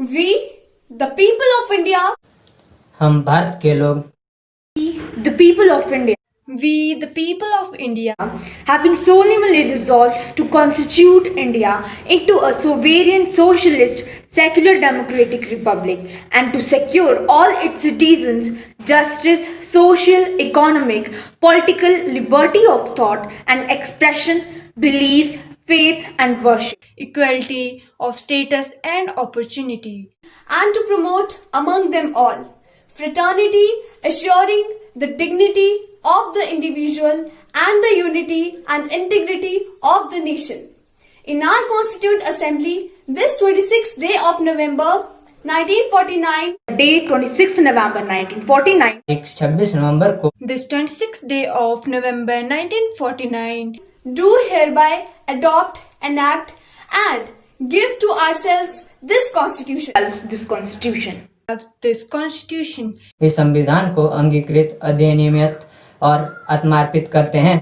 We, the people of India, हम भारत के लोग, The people of India, we, the people of India, having solemnly resolved to constitute India into a sovereign, socialist, secular, democratic republic and to secure all its citizens justice, social, economic, political liberty of thought and expression, belief, faith, and worship. equality of status and opportunity, and to promote among them all fraternity, assuring the dignity of the individual and the unity and integrity of the nation. In our Constituent Assembly, this 26th day of November 1949, Date 26th November 1949. 26 नवंबर को this 26th day of November 1949, do hereby adopt, enact, and give to ourselves this Constitution. This Constitution. This Constitution. इस संविधान को अंगीकृत, अधिनियमित और आत्मार्पित करते हैं।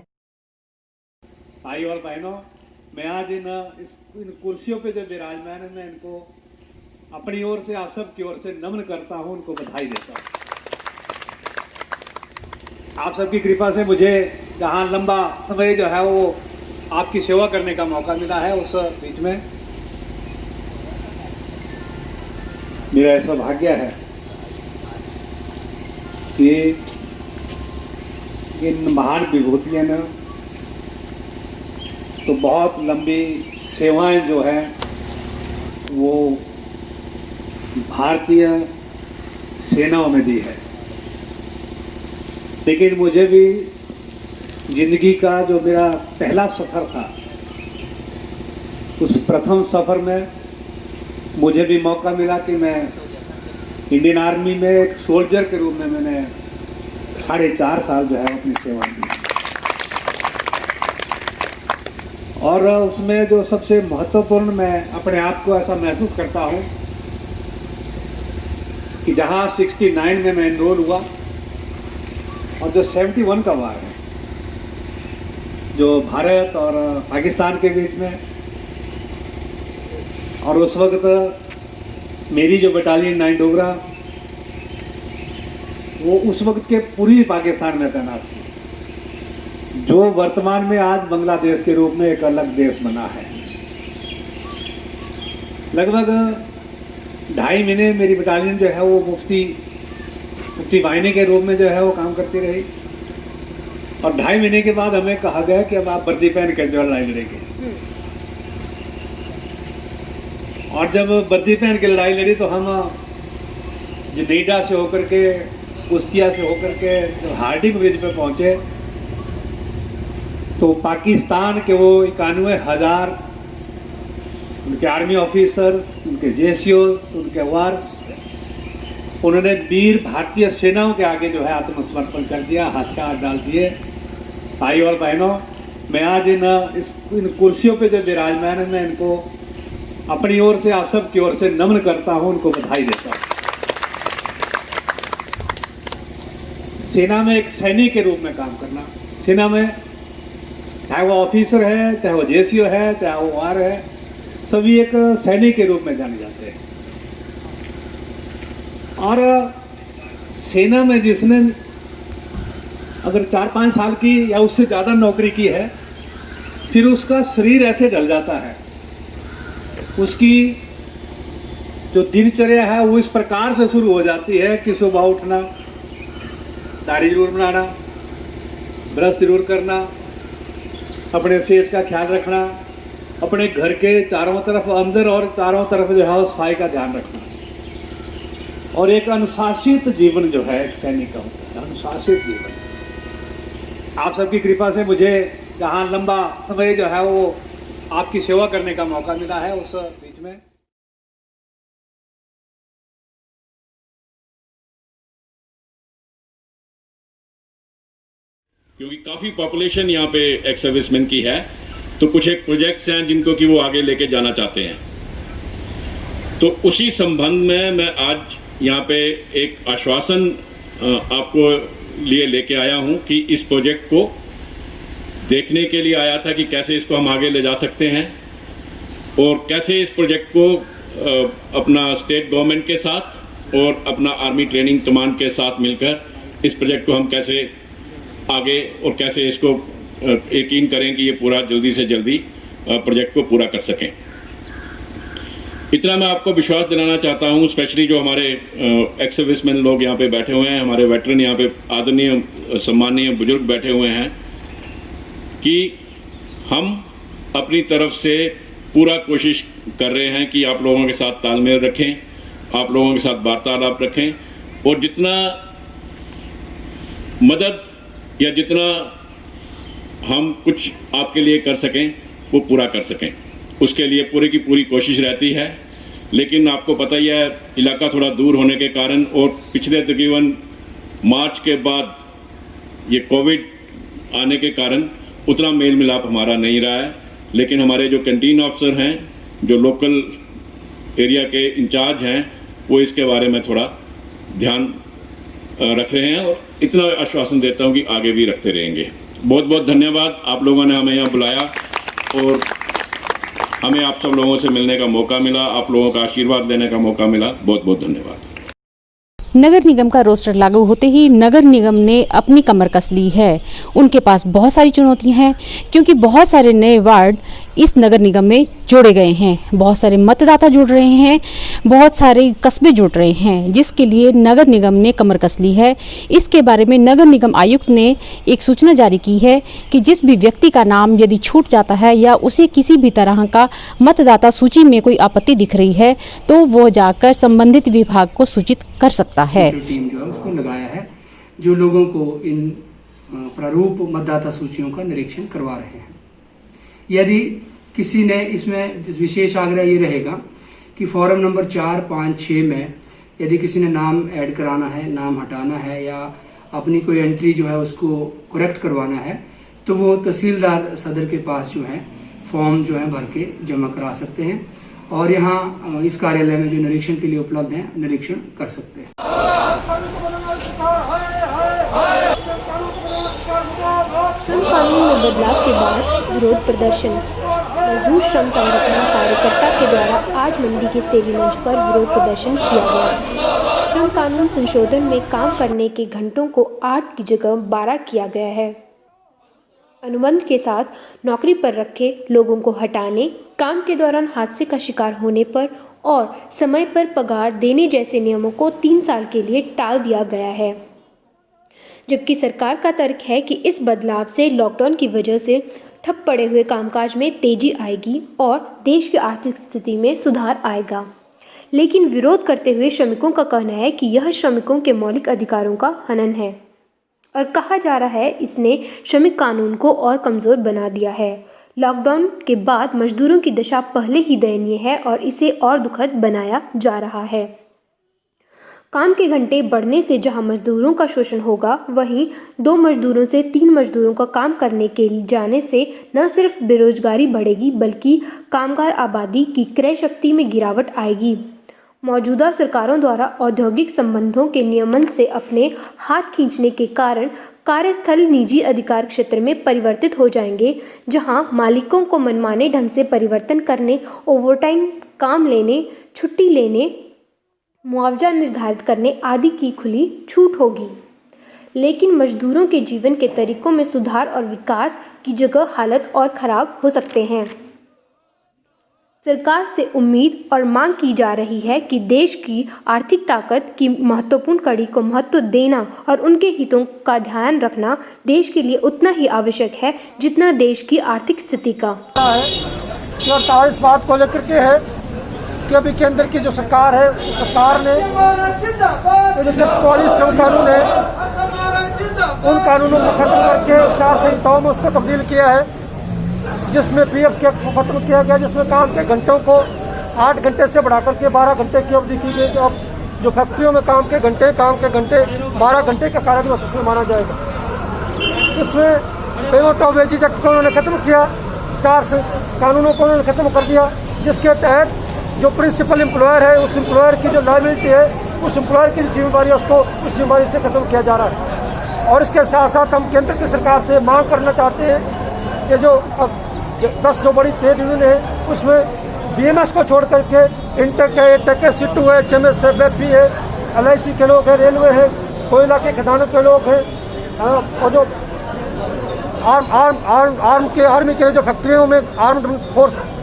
भाई और बहनों, मैं आज इन कुर्सियों पे जो विराजमान है, मैं इनको अपनी ओर से, आप सब की ओर से नमन करता हूं, उनको बधाई देता हूं। आप सबकी कृपा से मुझे जहां लंबा समय जो है वो आपकी सेवा करने का मौका मिला है, उस बीच में मेरा ऐसा भाग्य है कि इन महान विभूतियों ने तो बहुत लंबी सेवाएं जो है वो भारतीय सेनाओं में दी है, लेकिन मुझे भी जिंदगी का जो मेरा पहला सफ़र था, उस प्रथम सफ़र में मुझे भी मौका मिला कि मैं इंडियन आर्मी में एक सोल्जर के रूप में मैंने 4.5 साल जो है अपनी सेवा दी। और उसमें जो सबसे महत्वपूर्ण, मैं अपने आप को ऐसा महसूस करता हूँ कि जहाँ 69 में मैं एनरोल हुआ और जो 71 का वार है जो भारत और पाकिस्तान के बीच में, और उस वक्त मेरी जो बटालियन 9 डोगरा वो उस वक्त के पूरी पाकिस्तान में तैनात थी, जो वर्तमान में आज बांग्लादेश के रूप में एक अलग देश बना है। लगभग 2.5 महीने मेरी बटालियन जो है वो मुफ्ती वाहिनी के रूप में जो है वो काम करती रही, और 2.5 महीने के बाद हमें कहा गया कि अब आप वर्दी पहन कर जो लड़ाई लड़ेंगे। और जब वर्दी पहन के लड़ाई लड़ी तो हम जनेडा से होकर के, कुश्तिया से होकर के जब हार्डिंग ब्रिज पे पहुंचे तो पाकिस्तान के वो 91,000 उनके आर्मी ऑफिसर्स, उनके जेसीओस, उनके वार्स, उन्होंने वीर भारतीय सेनाओं के आगे जो है आत्मसमर्पण कर दिया, हथियार डाल दिए। भाई और बहनों, मैं आज इन कुर्सियों पे जो विराजमान है, मैं इनको अपनी ओर से, आप सब की ओर से नमन करता हूं, उनको बधाई देता हूं। सेना में एक सैनिक के रूप में काम करना, सेना में चाहे वो ऑफिसर है, चाहे वो जेसीओ है, चाहे वो वार है, सभी एक सैनिक के रूप में जाने जाते हैं। और सेना में जिसने अगर 4-5 साल की या उससे ज़्यादा नौकरी की है, फिर उसका शरीर ऐसे ढल जाता है, उसकी जो दिनचर्या है वो इस प्रकार से शुरू हो जाती है कि सुबह उठना, दाढ़ी जरूर बनाना, ब्रश जरूर करना, अपने सेहत का ख्याल रखना, अपने घर के चारों तरफ, अंदर और चारों तरफ जो है सफाई का ध्यान रखना, और एक अनुशासित जीवन जो है एक सैनिक का होता है, अनुशासित जीवन। आप सबकी कृपा से मुझे जहाँ लंबा समय जो है वो आपकी सेवा करने का मौका मिला है, उस बीच में क्योंकि काफ़ी पॉपुलेशन यहाँ पे एक्स सर्विसमैन की है, तो कुछ एक प्रोजेक्ट्स हैं जिनको कि वो आगे लेके जाना चाहते हैं। तो उसी संबंध में मैं आज यहाँ पे एक आश्वासन आपको लिए लेके आया हूँ कि इस प्रोजेक्ट को देखने के लिए आया था कि कैसे इसको हम आगे ले जा सकते हैं और कैसे इस प्रोजेक्ट को अपना स्टेट गवर्नमेंट के साथ और अपना आर्मी ट्रेनिंग कमांड के साथ मिलकर इस प्रोजेक्ट को हम कैसे आगे और कैसे इसको यकीन करें कि ये पूरा जल्दी से जल्दी प्रोजेक्ट को पूरा कर सकें। इतना मैं आपको विश्वास दिलाना चाहता हूँ, स्पेशली जो हमारे एक्स सर्विसमैन लोग यहाँ पे बैठे हुए हैं, हमारे वेटरन यहाँ पे आदरणीय सम्माननीय बुजुर्ग बैठे हुए हैं, कि हम अपनी तरफ से पूरा कोशिश कर रहे हैं कि आप लोगों के साथ तालमेल रखें, आप लोगों के साथ वार्तालाप रखें और जितना मदद या जितना हम कुछ आपके लिए कर सकें वो पूरा कर सकें, उसके लिए पूरी की पूरी कोशिश रहती है। लेकिन आपको पता ही है, इलाका थोड़ा दूर होने के कारण और पिछले तकरीबन मार्च के बाद ये कोविड आने के कारण उतना मेल मिलाप हमारा नहीं रहा है। लेकिन हमारे जो कैंटीन ऑफिसर हैं, जो लोकल एरिया के इंचार्ज हैं, वो इसके बारे में थोड़ा ध्यान रख रहे हैं और इतना आश्वासन देता हूँ कि आगे भी रखते रहेंगे। बहुत बहुत धन्यवाद, आप लोगों ने हमें यहाँ बुलाया और हमें आप सब लोगों से मिलने का मौका मिला, आप लोगों का आशीर्वाद लेने का मौका मिला। बहुत बहुत धन्यवाद। नगर निगम का रोस्टर लागू होते ही नगर निगम ने अपनी कमर कस ली है। उनके पास बहुत सारी चुनौतियां हैं, क्योंकि बहुत सारे नए वार्ड इस नगर निगम में जोड़े गए हैं, बहुत सारे मतदाता जुड़ रहे हैं, बहुत सारे कस्बे जुड़ रहे हैं, जिसके लिए नगर निगम ने कमर कस ली है। इसके बारे में नगर निगम आयुक्त ने एक सूचना जारी की है कि जिस भी व्यक्ति का नाम यदि छूट जाता है या उसे किसी भी तरह का मतदाता सूची में कोई आपत्ति दिख रही है तो वो जाकर संबंधित विभाग को सूचित कर सकता है। टीम जो है उसको लगाया है, जो लोगों को इन प्रारूप मतदाता सूचियों का निरीक्षण करवा रहे हैं। यदि किसी ने इसमें विशेष आग्रह ये रहेगा कि फॉर्म नंबर 4, 5, 6 में यदि किसी ने नाम ऐड कराना है, नाम हटाना है या अपनी कोई एंट्री जो है उसको करेक्ट करवाना है, तो वो तहसीलदार सदर के पास जो है फॉर्म जो है भर के जमा करा सकते हैं और यहाँ इस कार्यालय में जो निरीक्षण के लिए उपलब्ध है निरीक्षण कर सकते हैं। श्रम कानून में बदलाव के बाद विरोध प्रदर्शन। मजदूर श्रम संगठन कार्यकर्ता के द्वारा आज मंडी के सेवी मंच पर विरोध प्रदर्शन किया गया। श्रम कानून संशोधन में काम करने के घंटों को 8 की जगह 12 किया गया है। अनुबंध के साथ नौकरी पर रखे लोगों को हटाने, काम के दौरान हादसे का शिकार होने पर और समय पर पगार देने जैसे नियमों को 3 साल के लिए टाल दिया गया है। जबकि सरकार का तर्क है कि इस बदलाव से लॉकडाउन की वजह से ठप पड़े हुए कामकाज में तेजी आएगी और देश की आर्थिक स्थिति में सुधार आएगा। लेकिन विरोध करते हुए श्रमिकों का कहना है कि यह श्रमिकों के मौलिक अधिकारों का हनन है और कहा जा रहा है इसने श्रमिक कानून को और कमज़ोर बना दिया है। लॉकडाउन के बाद मजदूरों की दशा पहले ही दयनीय है और इसे और दुखद बनाया जा रहा है। काम के घंटे बढ़ने से जहां मजदूरों का शोषण होगा, वहीं 2 मजदूरों से 3 मजदूरों का काम करने के लिए जाने से न सिर्फ बेरोजगारी बढ़ेगी बल्कि कामगार आबादी की क्रय शक्ति में गिरावट आएगी। मौजूदा सरकारों द्वारा औद्योगिक संबंधों के नियमन से अपने हाथ खींचने के कारण कार्यस्थल निजी अधिकार क्षेत्र में परिवर्तित हो जाएंगे, जहां मालिकों को मनमाने ढंग से परिवर्तन करने, ओवरटाइम काम लेने, छुट्टी लेने, मुआवजा निर्धारित करने आदि की खुली छूट होगी। लेकिन मजदूरों के जीवन के तरीकों में सुधार और विकास की जगह हालत और खराब हो सकते हैं। सरकार से उम्मीद और मांग की जा रही है कि देश की आर्थिक ताकत की महत्वपूर्ण कड़ी को महत्व देना और उनके हितों का ध्यान रखना देश के लिए उतना ही आवश्यक है जितना देश की आर्थिक स्थिति का। और इस बात को लेकर के है कि अभी केंद्र की जो सरकार है, सरकार ने जो 44 श्रम कानून है उन कानूनों को खत्म करके 4 संहिताओं में उसको तब्दील किया है, जिसमें PF के खत्म किया गया, जिसमें काम के घंटों को 8 घंटे से बढ़ाकर के 12 घंटे की अवधि की गई। अब जो फैक्ट्रियों में काम के घंटे 12 घंटे का कार्य दिवस उसमें माना जाएगा। इसमें पेमेंट ऑफ वेजेज एक्ट को उन्होंने खत्म किया, 4 कानूनों को उन्होंने खत्म कर दिया, जिसके तहत जो प्रिंसिपल एम्प्लॉयर है उस एम्प्लॉयर की जो लायबिलिटी है, उस एम्प्लॉयर की जिम्मेदारी है, उसको उस जिम्मेदारी से खत्म किया जा रहा है। और इसके साथ साथ हम केंद्र की सरकार से मांग करना चाहते हैं कि जो 10 जो बड़ी ट्रेड यूनियन है उसमें BMS को छोड़ करके इंटेक है, टेक है, सिटू है, एचएमएस है, बेपी है, LIC के लोग हैं, रेलवे है, कोयला के खदानों के लोग हैं, और जो आर्मी के जो फैक्ट्रियों में आर्म्ड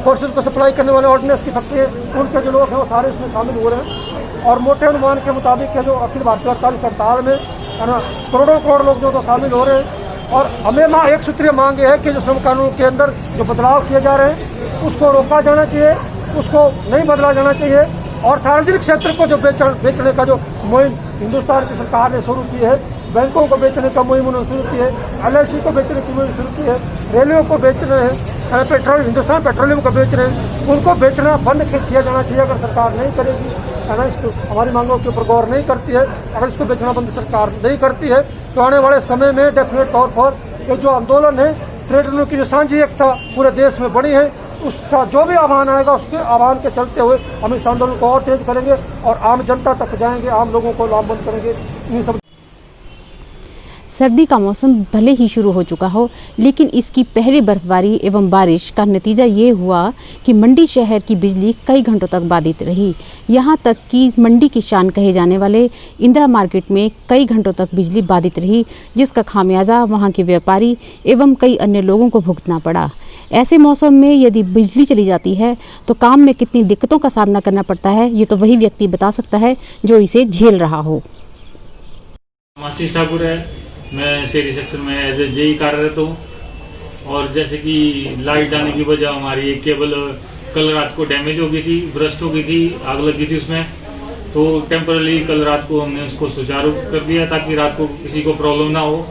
फोर्सेस को सप्लाई करने वाले ऑर्डिनेंस की फैक्ट्री है, उनके जो लोग हैं वो सारे इसमें शामिल हो रहे हैं। और मोटे अनुमान के मुताबिक जो अखिल भारतीय हड़ताली हड़ताल में है ना करोड़ों करोड़ लोग जो तो शामिल हो रहे हैं। और हमें एक सूत्रीय मांग है कि जो श्रम कानून के अंदर जो बदलाव किए जा रहे हैं उसको रोका जाना चाहिए, उसको नहीं बदला जाना चाहिए। और सार्वजनिक क्षेत्र को जो बेचने का जो मुहिम हिंदुस्तान की सरकार ने शुरू की है, बैंकों को बेचने का मुहिम उन्होंने शुरू की है, LIC को बेचने की मुहिम शुरू की है, रेलवे को बेच रहे हैं, पेट्रोल हिंदुस्तान पेट्रोलियम को बेच रहे हैं, उनको बेचना बंद किया जाना चाहिए। अगर सरकार नहीं करेगी, है ना, इसको हमारी मांगों के ऊपर गौर नहीं करती है, अगर इसको बेचना बंद सरकार नहीं करती है, तो आने वाले समय में डेफिनेट तौर पर ये जो आंदोलन है, ट्रेड यूनियन की जो सांझी एकता पूरे देश में बड़ी है, उसका जो भी आह्वान आएगा उसके आह्वान के चलते हुए हम इस आंदोलन को और तेज करेंगे और आम जनता तक जाएंगे, आम लोगों को लामबंद करेंगे। इन सब सर्दी का मौसम भले ही शुरू हो चुका हो, लेकिन इसकी पहली बर्फबारी एवं बारिश का नतीजा ये हुआ कि मंडी शहर की बिजली कई घंटों तक बाधित रही। यहाँ तक कि मंडी की शान कहे जाने वाले इंदिरा मार्केट में कई घंटों तक बिजली बाधित रही, जिसका खामियाजा वहाँ के व्यापारी एवं कई अन्य लोगों को भुगतना पड़ा। ऐसे मौसम में यदि बिजली चली जाती है तो काम में कितनी दिक्कतों का सामना करना पड़ता है, ये तो वही व्यक्ति बता सकता है जो इसे झेल रहा हो। आशीष ठाकुर है, मैं शहरी सेक्शन में एज ए जेई कार्यरत हूँ। और जैसे कि लाइट जाने की वजह हमारी एक केबल कल रात को डैमेज हो गई थी, ब्रस्ट हो गई थी, आग लग गई थी उसमें, तो टेम्पररी कल रात को हमने उसको सुचारू कर दिया ताकि रात को किसी को प्रॉब्लम ना हो।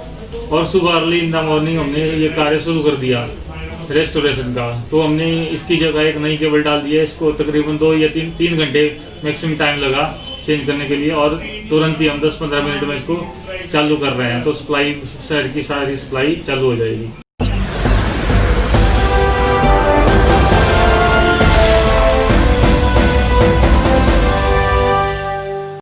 और सुबह अर्ली इन द मॉर्निंग हमने ये कार्य शुरू कर दिया रेस्टोरेशन का। तो हमने इसकी जगह एक नई केबल डाल दी है, इसको तकरीबन 2 या 3 घंटे मैक्सिमम टाइम लगा चेंज करने के लिए, और तुरंत ही हम 10-15 मिनट में इसको चालू कर रहे हैं, तो सप्लाई शहर की सारी सप्लाई चालू हो जाएगी।